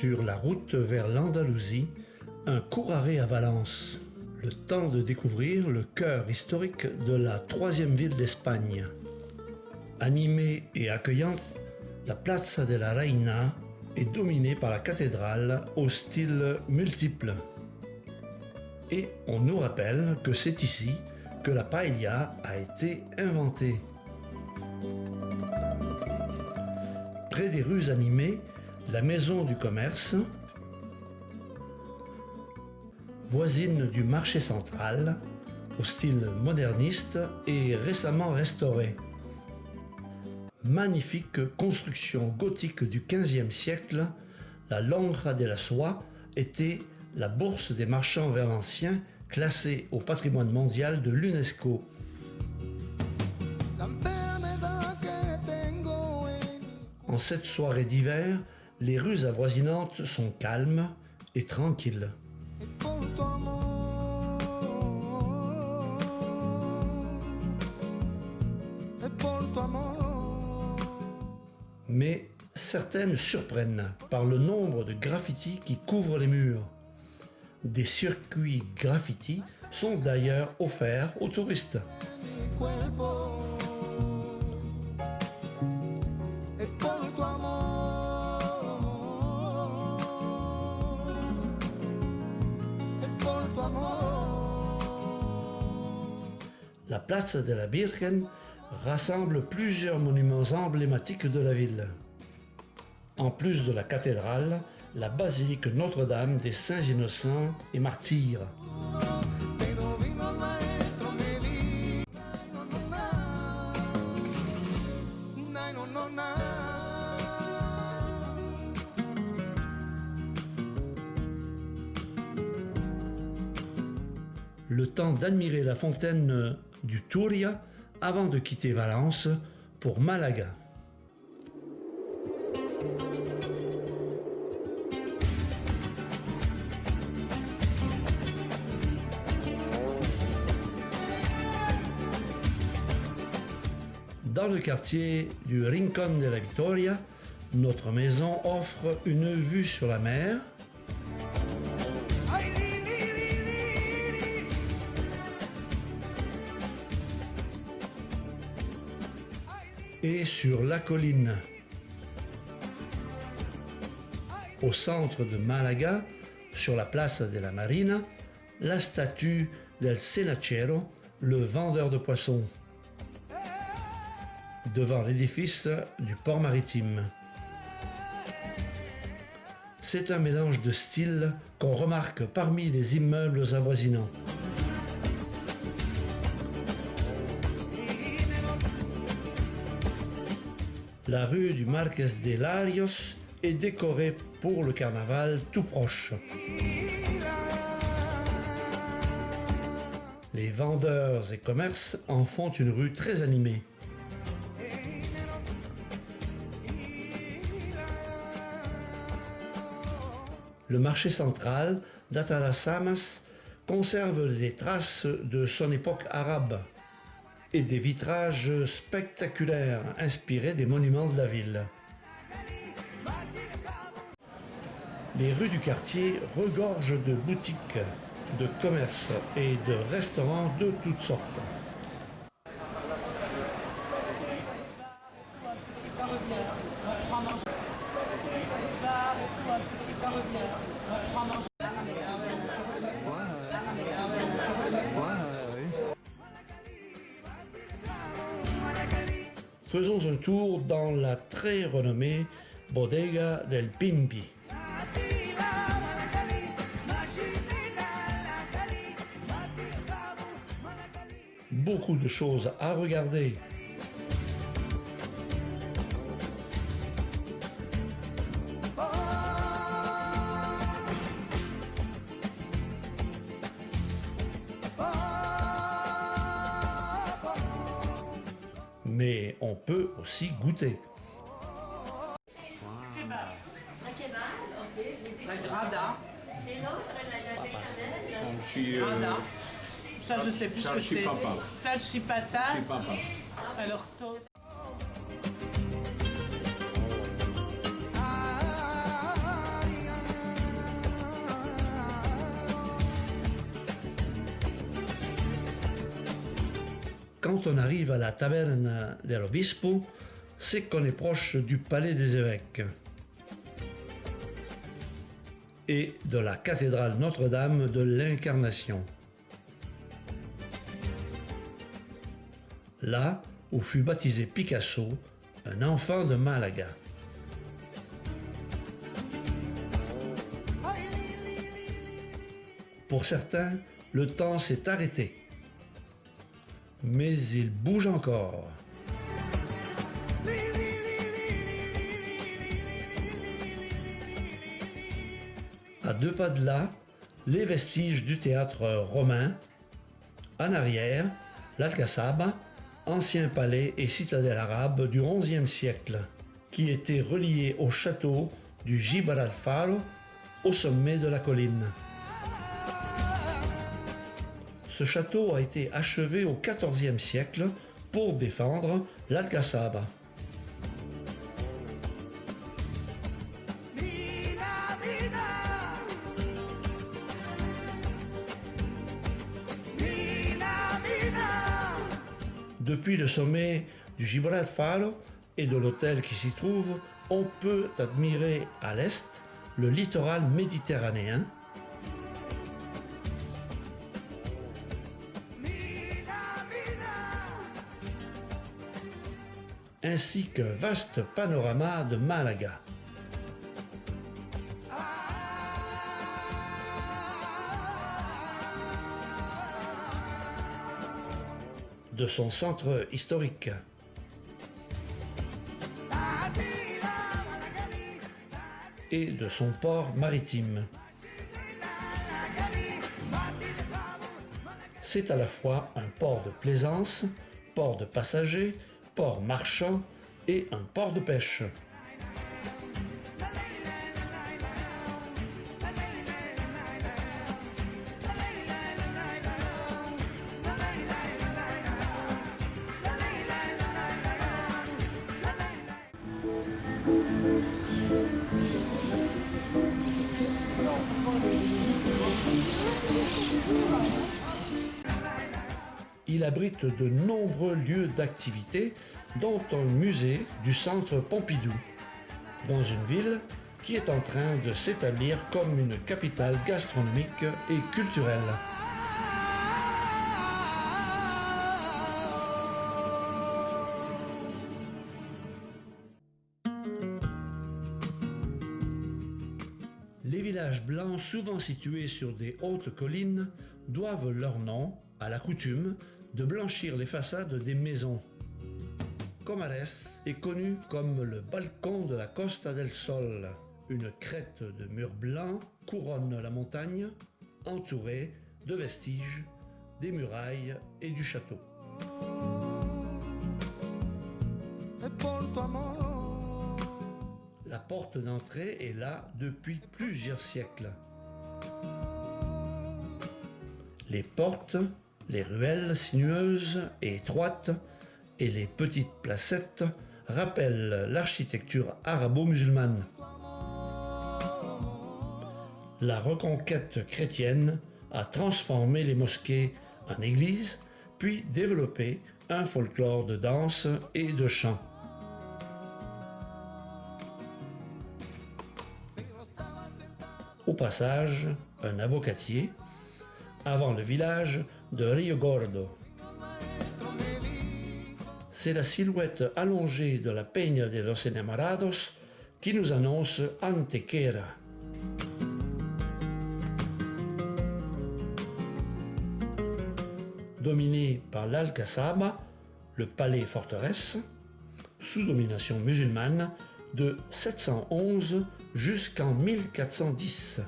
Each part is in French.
sur la route vers l'Andalousie, un court arrêt à Valence. Le temps de découvrir le cœur historique de la troisième ville d'Espagne. Animée et accueillante, la Plaza de la Reina est dominée par la cathédrale au style multiple. Et on nous rappelle que c'est ici que la paella a été inventée. Près des rues animées, la maison du commerce, voisine du marché central, au style moderniste et récemment restauré. Magnifique construction gothique du XVe siècle, la Lonja de la Soie était la bourse des marchands valenciens classée au patrimoine mondial de l'UNESCO. En cette soirée d'hiver, les rues avoisinantes sont calmes et tranquilles. Mais certaines surprennent par le nombre de graffitis qui couvrent les murs. Des circuits graffitis sont d'ailleurs offerts aux touristes. La Plaza de la Virgen rassemble plusieurs monuments emblématiques de la ville. En plus de la cathédrale, la basilique Notre-Dame des Saints Innocents et Martyrs. Le temps d'admirer la fontaine du Túria avant de quitter Valence pour Malaga. Dans le quartier du Rincón de la Victoria, notre maison offre une vue sur la mer, et sur la colline. Au centre de Malaga, sur la Plaza de la Marina, la statue del Cenachero, le vendeur de poissons, devant l'édifice du port maritime. C'est un mélange de styles qu'on remarque parmi les immeubles avoisinants. La rue du Marqués de Larios est décorée pour le carnaval tout proche. Les vendeurs et commerces en font une rue très animée. Le marché central d'Atalasamas conserve les traces de son époque arabe et des vitrages spectaculaires inspirés des monuments de la ville. Les rues du quartier regorgent de boutiques, de commerces et de restaurants de toutes sortes. Faisons un tour dans la très renommée Bodega del Pimpi. Beaucoup de choses à regarder. Mais on peut aussi goûter. La grada. Et l'autre, la béchamel. Grada. Ça, je sais plus ce que c'est. Salchipapa. Salchipata. Papa. Alors, to. quand on arrive à la Taberna del Obispo, c'est qu'on est proche du Palais des Évêques et de la cathédrale Notre-Dame de l'Incarnation. Là où fut baptisé Picasso, un enfant de Malaga. Pour certains, le temps s'est arrêté, mais il bouge encore. À 2 pas de là, les vestiges du théâtre romain. En arrière, l'Alcazaba, ancien palais et citadelle arabe du XIe siècle, qui était relié au château du Gibralfaro au sommet de la colline. Ce château a été achevé au XIVe siècle pour défendre l'Alcazaba. Depuis le sommet du Gibralfaro et de l'hôtel qui s'y trouve, on peut admirer à l'est le littoral méditerranéen, ainsi qu'un vaste panorama de Malaga. De son centre historique. Et de son port maritime. C'est à la fois un port de plaisance, port de passagers, port marchand et un port de pêche. Il abrite de nombreux lieux d'activité, dont un musée du centre Pompidou, dans une ville qui est en train de s'établir comme une capitale gastronomique et culturelle. Les villages blancs, souvent situés sur des hautes collines, doivent leur nom à la coutume de blanchir les façades des maisons. Comares est connu comme le balcon de la Costa del Sol. Une crête de murs blancs couronne la montagne, entourée de vestiges, des murailles et du château. La porte d'entrée est là depuis plusieurs siècles. Les portes, les ruelles sinueuses et étroites et les petites placettes rappellent l'architecture arabo-musulmane. La reconquête chrétienne a transformé les mosquées en églises, puis développé un folklore de danse et de chant. Au passage, un avocatier, avant le village de Rio Gordo. C'est la silhouette allongée de la Peña de los Enamorados qui nous annonce Antequera. Dominé par l'Alcazaba, le palais-forteresse, sous domination musulmane, de 711 jusqu'en 1410.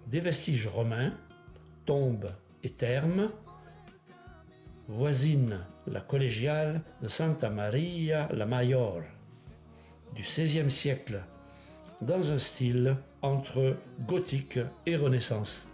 Des vestiges romains, tombes et thermes, voisine la collégiale de Santa Maria la Mayor du XVIe siècle, dans un style entre gothique et Renaissance.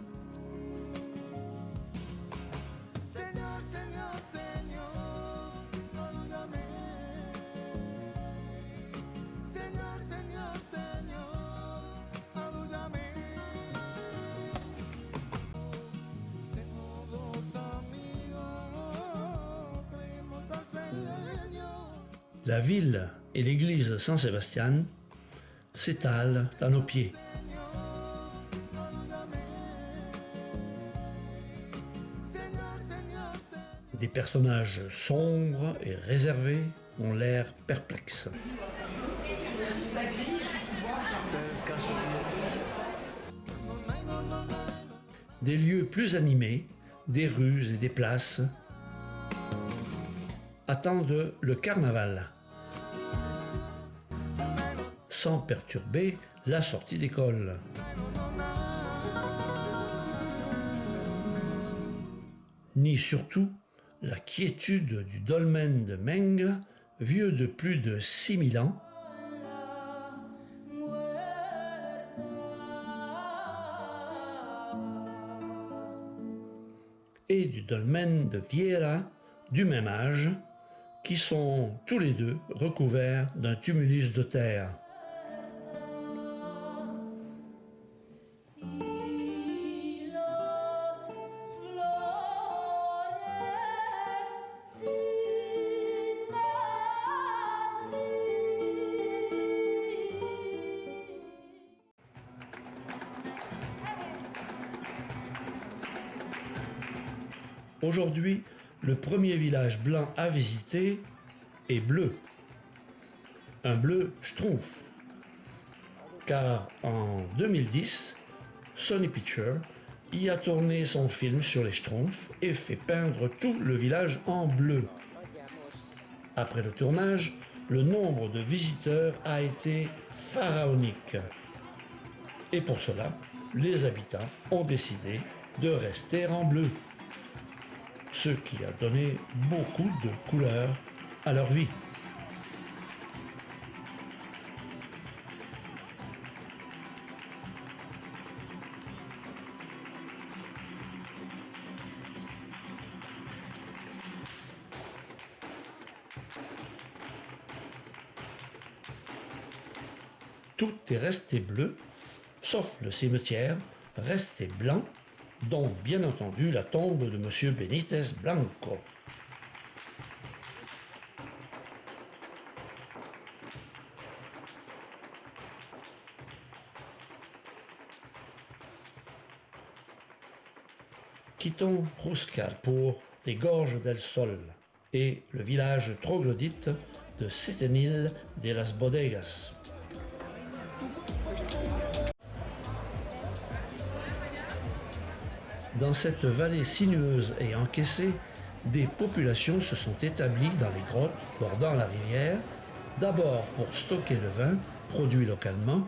La ville et l'église San Sebastian s'étalent à nos pieds. Des personnages sombres et réservés ont l'air perplexes. Des lieux plus animés, des rues et des places attendent le carnaval, sans perturber la sortie d'école. Ni surtout la quiétude du dolmen de Meng, vieux de plus de 6000 ans, et du dolmen de Viera, du même âge, qui sont tous les deux recouverts d'un tumulus de terre. Aujourd'hui, le premier village blanc à visiter est bleu. Un bleu schtroumpf. Car en 2010, Sony Pictures y a tourné son film sur les schtroumpfs et fait peindre tout le village en bleu. Après le tournage, le nombre de visiteurs a été pharaonique. Et pour cela, les habitants ont décidé de rester en bleu. Ce qui a donné beaucoup de couleurs à leur vie. Tout est resté bleu, sauf le cimetière, resté blanc, dont bien entendu la tombe de M. Benítez Blanco. Quittons Huáscar pour les gorges del Sol et le village troglodyte de Setenil de las Bodegas. Dans cette vallée sinueuse et encaissée, des populations se sont établies dans les grottes bordant la rivière, d'abord pour stocker le vin produit localement,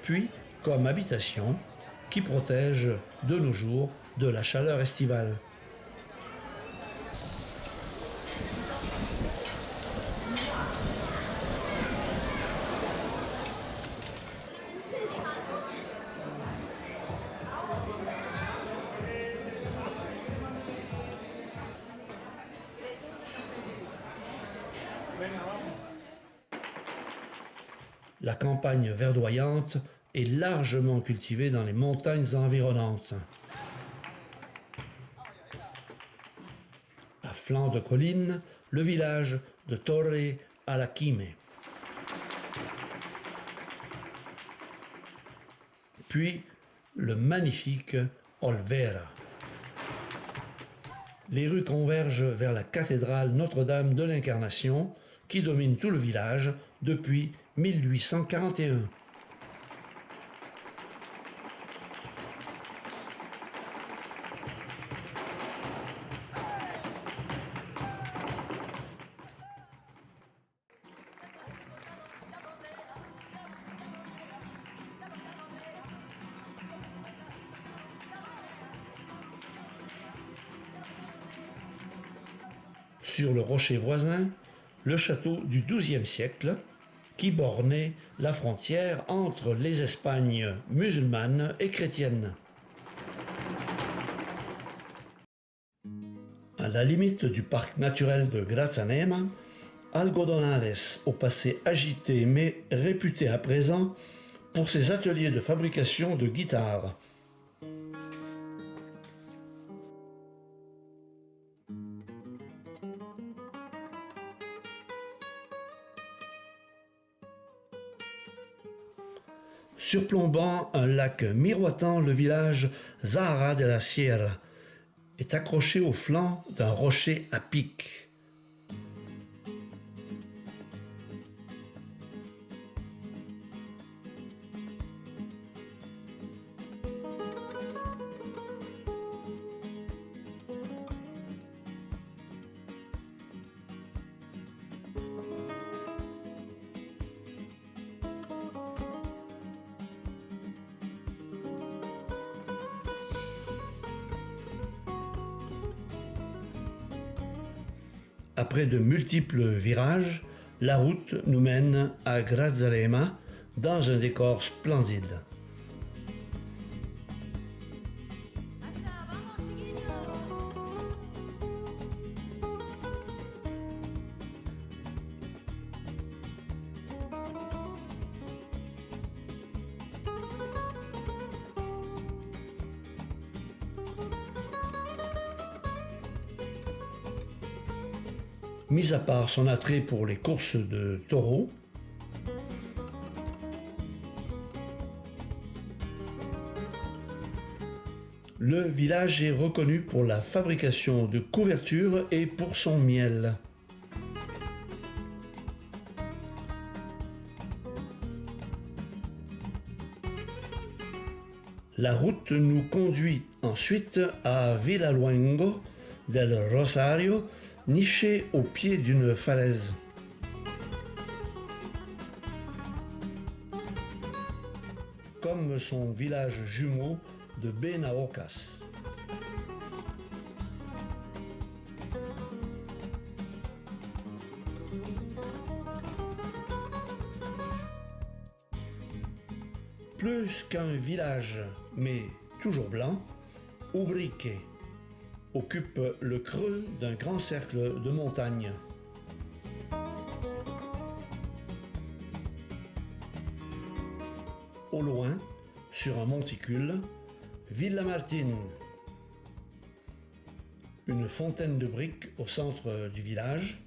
puis comme habitation qui protège de nos jours de la chaleur estivale. La campagne verdoyante est largement cultivée dans les montagnes environnantes. À flanc de colline, le village de Torre Alaquime. Puis le magnifique Olvera. Les rues convergent vers la cathédrale Notre-Dame de l'Incarnation qui domine tout le village depuis 1841. Sur le rocher voisin, le château du XIIe siècle, qui bornait la frontière entre les Espagnes musulmanes et chrétiennes. À la limite du parc naturel de Grazalema, Algodonales, au passé agité mais réputé à présent pour ses ateliers de fabrication de guitares. surplombant un lac miroitant, le village Zahara de la Sierra est accroché au flanc d'un rocher à pic. Après de multiples virages, la route nous mène à Grazalema dans un décor splendide. Mis à part son attrait pour les courses de taureaux, le village est reconnu pour la fabrication de couvertures et pour son miel. La route nous conduit ensuite à Villaluengo del Rosario, niché au pied d'une falaise. Comme son village jumeau de Benaocas. Plus qu'un village, mais toujours blanc, Ubrique occupe le creux d'un grand cercle de montagnes. Au loin, sur un monticule, Villamartin, une fontaine de briques au centre du village,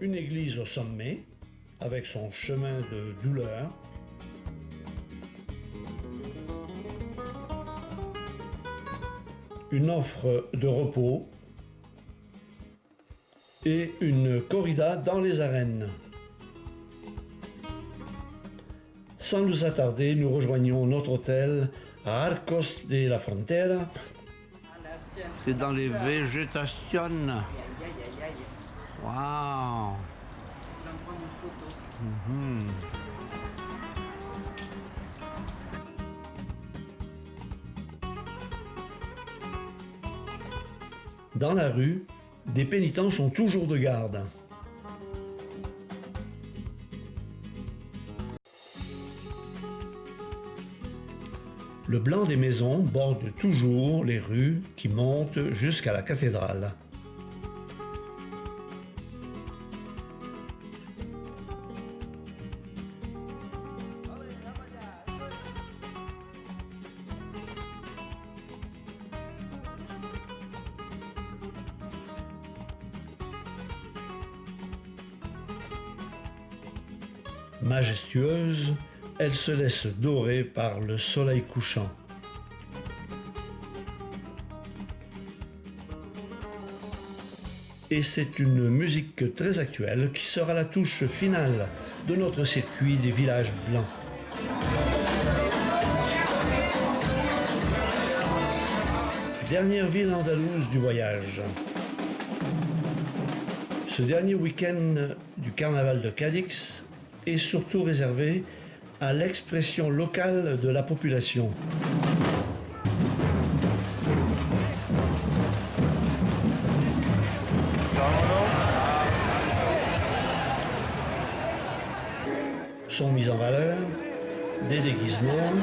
une église au sommet, avec son chemin de douleur, une offre de repos et une corrida dans les arènes. Sans nous attarder, nous rejoignons notre hôtel à Arcos de la Frontera. C'est dans les végétations. Waouh! Je vais me prendre une photo. Dans la rue, des pénitents sont toujours de garde. Le blanc des maisons borde toujours les rues qui montent jusqu'à la cathédrale. Majestueuse, elle se laisse dorer par le soleil couchant. Et c'est une musique très actuelle qui sera la touche finale de notre circuit des villages blancs. Dernière ville andalouse du voyage. Ce dernier week-end du carnaval de Cadix est surtout réservé à l'expression locale de la population. Sont mis en valeur des déguisements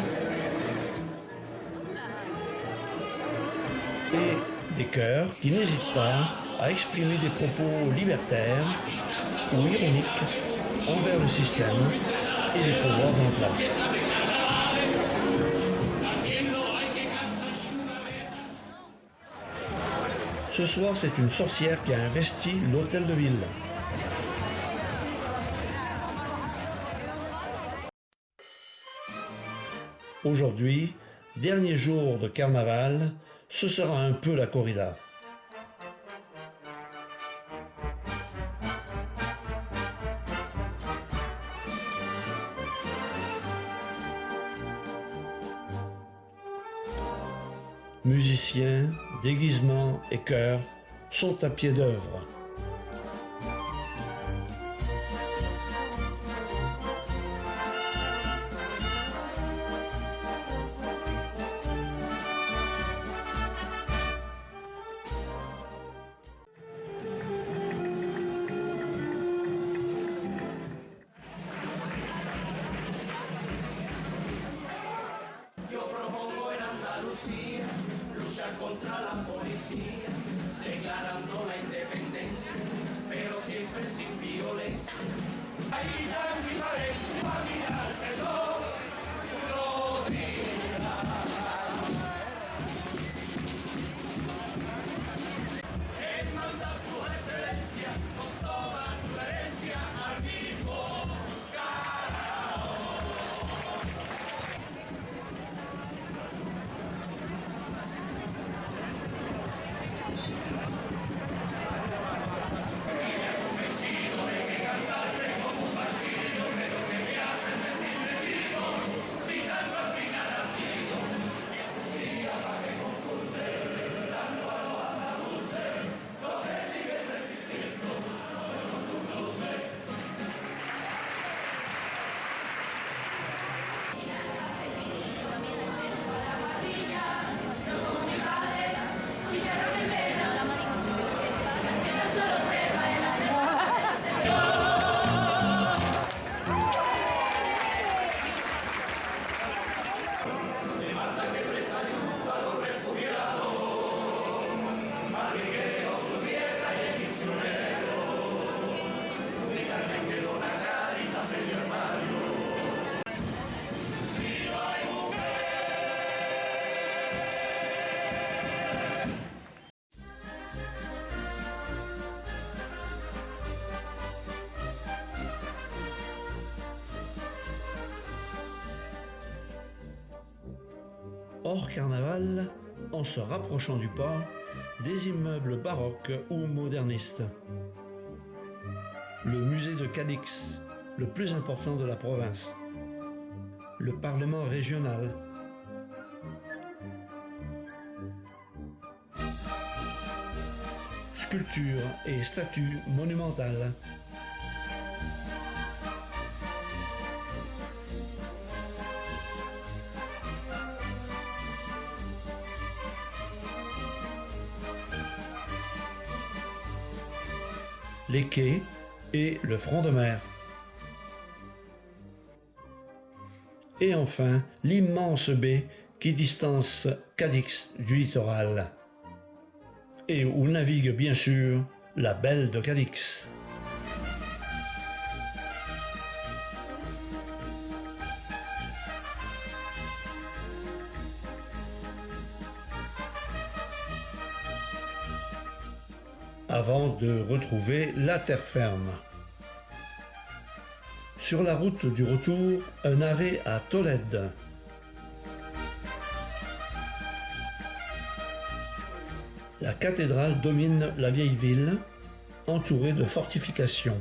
et des chœurs qui n'hésitent pas à exprimer des propos libertaires ou ironiques envers le système et les pouvoirs en place. Ce soir, c'est une sorcière qui a investi l'hôtel de ville. Aujourd'hui, dernier jour de carnaval, ce sera un peu la corrida. Musiciens, déguisements et chœurs sont à pied d'œuvre. Luchar contra la policía, declarando la independencia, pero siempre sin violencia. Ahí ya mi país, familiar, perdón, no diga. Él manda su excelencia con toda su herencia al mismo carajo. Hors carnaval, en se rapprochant du port, des immeubles baroques ou modernistes. Le musée de Cadix, le plus important de la province. Le parlement régional. Sculptures et statues monumentales. Les quais et le front de mer. Et enfin, l'immense baie qui distance Cadix du littoral. Et où navigue bien sûr la Belle de Cadix. Avant de retrouver la terre ferme. Sur la route du retour, un arrêt à Tolède. La cathédrale domine la vieille ville, entourée de fortifications.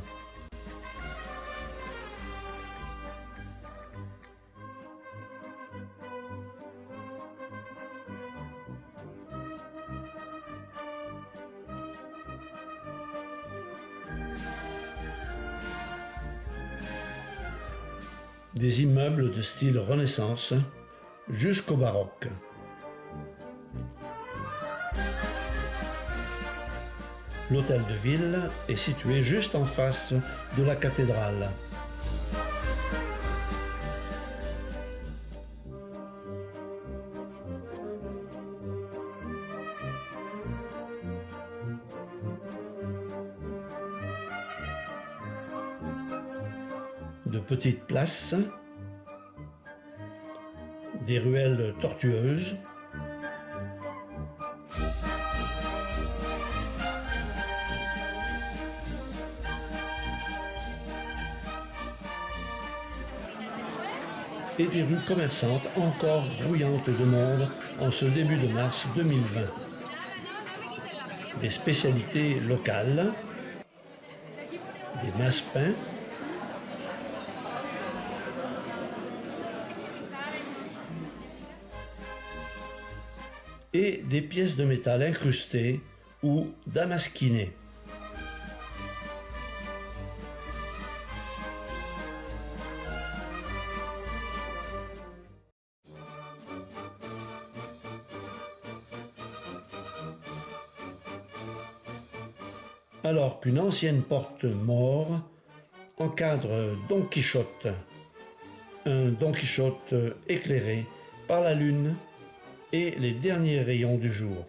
Des immeubles de style Renaissance jusqu'au baroque. L'hôtel de ville est situé juste en face de la cathédrale. De petites places, des ruelles tortueuses, et des rues commerçantes encore grouillantes de monde en ce début de mars 2020. Des spécialités locales, des massepains, et des pièces de métal incrustées ou damasquinées. Alors qu'une ancienne porte mort encadre Don Quichotte, un Don Quichotte éclairé par la lune et les derniers rayons du jour.